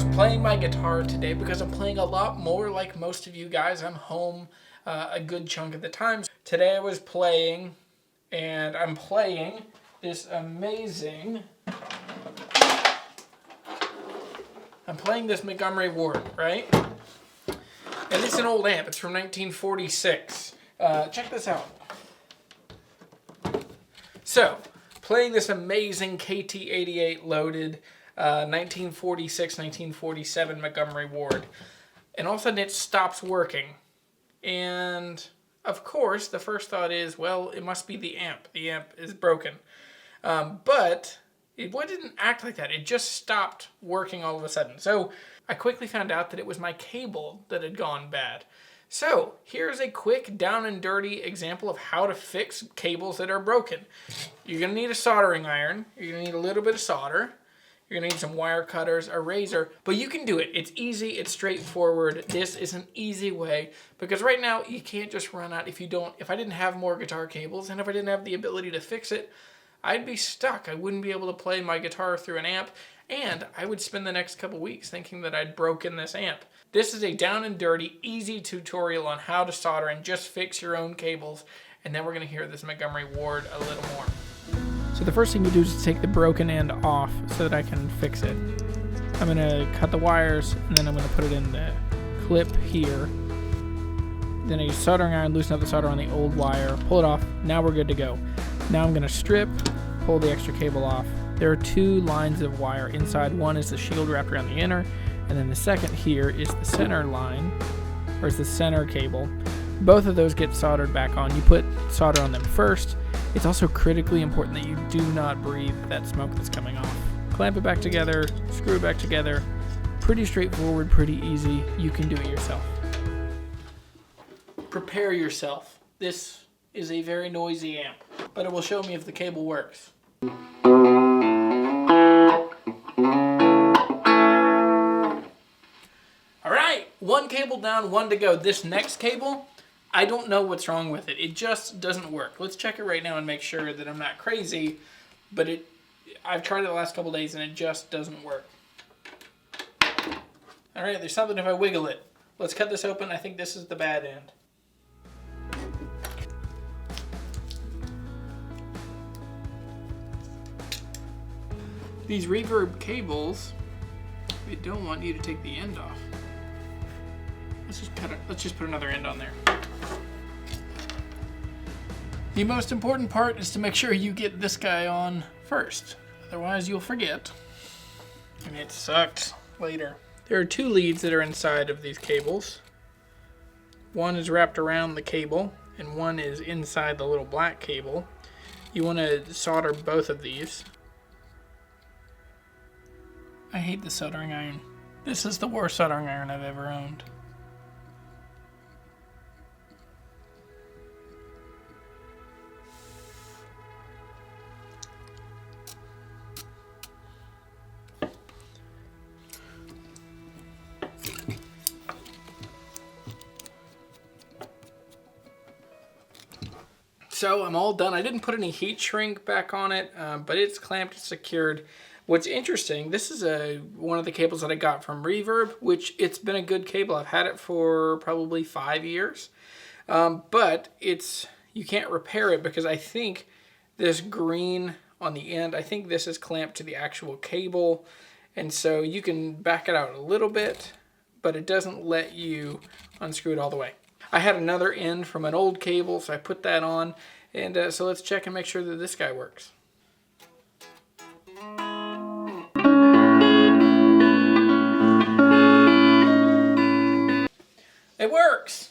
was playing my guitar today because I'm playing a lot more like most of you guys. I'm home a good chunk of the time. Today I was playing, and I'm playing this amazing... I'm playing this Montgomery Ward, right? And it's an old amp. It's from 1946. Check this out. So, playing this amazing KT88 loaded 1946, 1947 Montgomery Ward. And all of a sudden it stops working. And, of course, the first thought is, well, it must be the amp. The amp is broken. But it didn't act like that. It just stopped working all of a sudden. So I quickly found out that it was my cable that had gone bad. So here's a quick down and dirty example of how to fix cables that are broken. You're going to need a soldering iron. You're going to need a little bit of solder. You're going to need some wire cutters, a razor, but you can do it. It's easy, it's straightforward. This is an easy way, because right now you can't just run out if I didn't have more guitar cables, and if I didn't have the ability to fix it, I'd be stuck. I wouldn't be able to play my guitar through an amp, and I would spend the next couple weeks thinking that I'd broken this amp. This is a down and dirty, easy tutorial on how to solder and just fix your own cables, and then we're going to hear this Montgomery Ward a little more. So the first thing you do is take the broken end off so that I can fix it. I'm going to cut the wires, and then I'm going to put it in the clip here. Then I use soldering iron, loosen up the solder on the old wire, pull it off. Now we're good to go. Now I'm going to strip, pull the extra cable off. There are two lines of wire inside. One is the shield wrapped around the inner, and then the second here is the center line, or is the center cable. Both of those get soldered back on. You put solder on them first. It's also critically important that you do not breathe that smoke that's coming off. Clamp it back together, screw it back together. Pretty straightforward, pretty easy. You can do it yourself. Prepare yourself. This is a very noisy amp, but it will show me if the cable works. Alright, one cable down, one to go. This next cable, I don't know what's wrong with it. It just doesn't work. Let's check it right now and make sure that I'm not crazy, but I've tried it the last couple days and it just doesn't work. Alright, there's something if I wiggle it. Let's cut this open. I think this is the bad end. These reverb cables, they don't want you to take the end off. Let's just put another end on there. The most important part is to make sure you get this guy on first. Otherwise you'll forget. And it sucks later. There are two leads that are inside of these cables. One is wrapped around the cable, and one is inside the little black cable. You want to solder both of these. I hate the soldering iron. This is the worst soldering iron I've ever owned. So I'm all done. I didn't put any heat shrink back on it, but it's clamped and secured. What's interesting, this is one of the cables that I got from Reverb, which it's been a good cable. I've had it for probably 5 years, but you can't repair it because I think this green on the end, I think this is clamped to the actual cable, and so you can back it out a little bit, but it doesn't let you unscrew it all the way. I had another end from an old cable, so I put that on, and so let's check and make sure that this guy works. It works!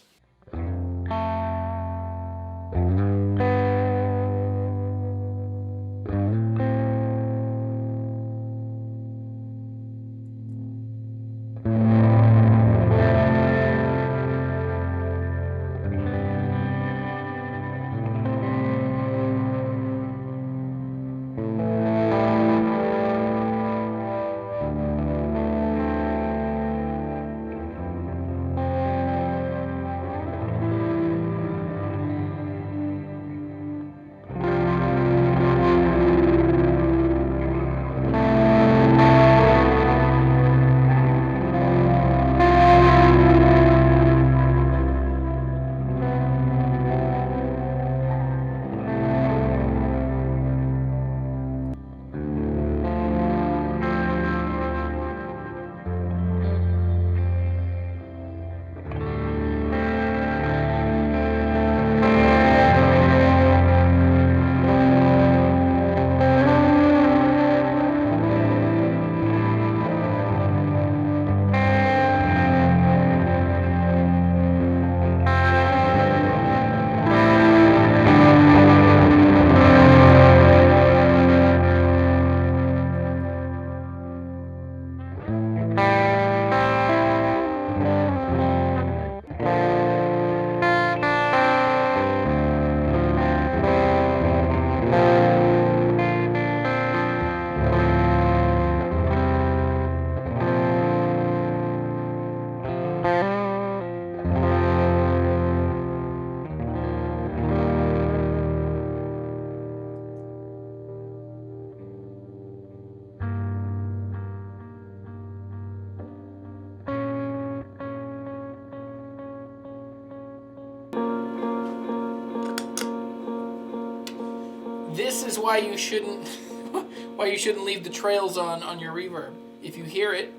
is why you shouldn't leave the trails on your reverb. If you hear it,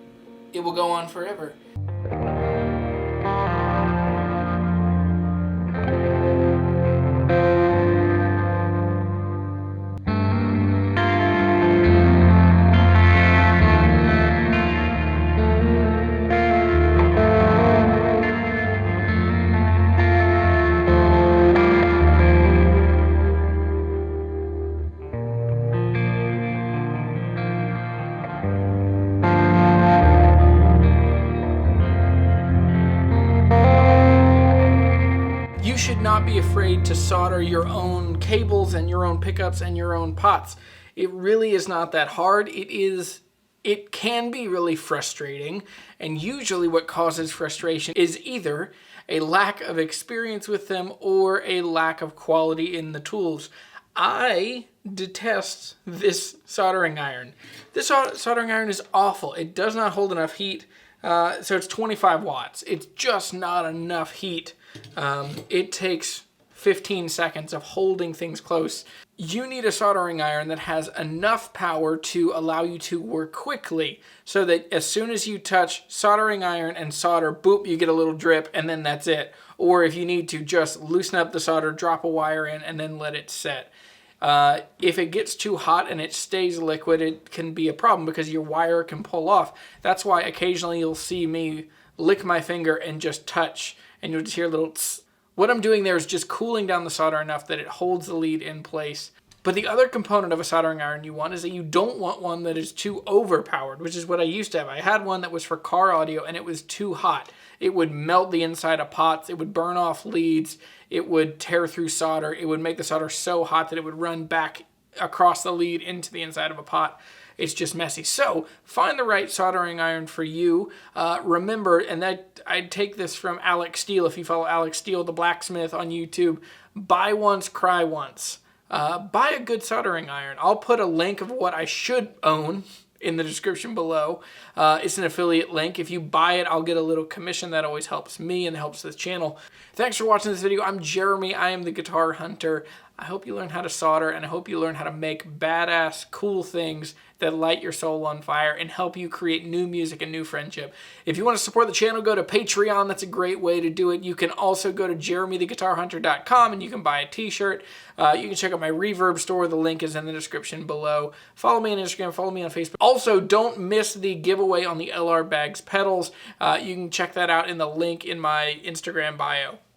it will go on forever. You should not be afraid to solder your own cables and your own pickups and your own pots. It really is not that hard. It can be really frustrating, and usually what causes frustration is either a lack of experience with them or a lack of quality in the tools. I detest this soldering iron. This soldering iron is awful. It does not hold enough heat. So it's 25 watts. It's just not enough heat. It takes 15 seconds of holding things close. You need a soldering iron that has enough power to allow you to work quickly, so that as soon as you touch soldering iron and solder, boop, you get a little drip, and then that's it. Or if you need to, just loosen up the solder, drop a wire in, and then let it set. If it gets too hot and it stays liquid, it can be a problem because your wire can pull off. That's why occasionally you'll see me lick my finger and just touch, and you'll just hear a little tss. What I'm doing there is just cooling down the solder enough that it holds the lead in place. But the other component of a soldering iron you want is that you don't want one that is too overpowered, which is what I used to have. I had one that was for car audio, and it was too hot. It would melt the inside of pots. It would burn off leads. It would tear through solder. It would make the solder so hot that it would run back across the lead into the inside of a pot. It's just messy. So find the right soldering iron for you. Remember, and that I'd take this from Alex Steele. If you follow Alex Steele, the blacksmith on YouTube, buy once, cry once. Buy a good soldering iron. I'll put a link of what I should own in the description below. It's an affiliate link. If you buy it, I'll get a little commission. That always helps me and helps the channel. Thanks for watching this video. I'm Jeremy. I am the Guitar Hunter. I hope you learn how to solder, and I hope you learn how to make badass, cool things that light your soul on fire and help you create new music and new friendship. If you want to support the channel, go to Patreon. That's a great way to do it. You can also go to jeremytheguitarhunter.com and you can buy a t-shirt. You can check out my Reverb store. The link is in the description below. Follow me on Instagram. Follow me on Facebook. Also, don't miss the giveaway on the LR Bags pedals. You can check that out in the link in my Instagram bio.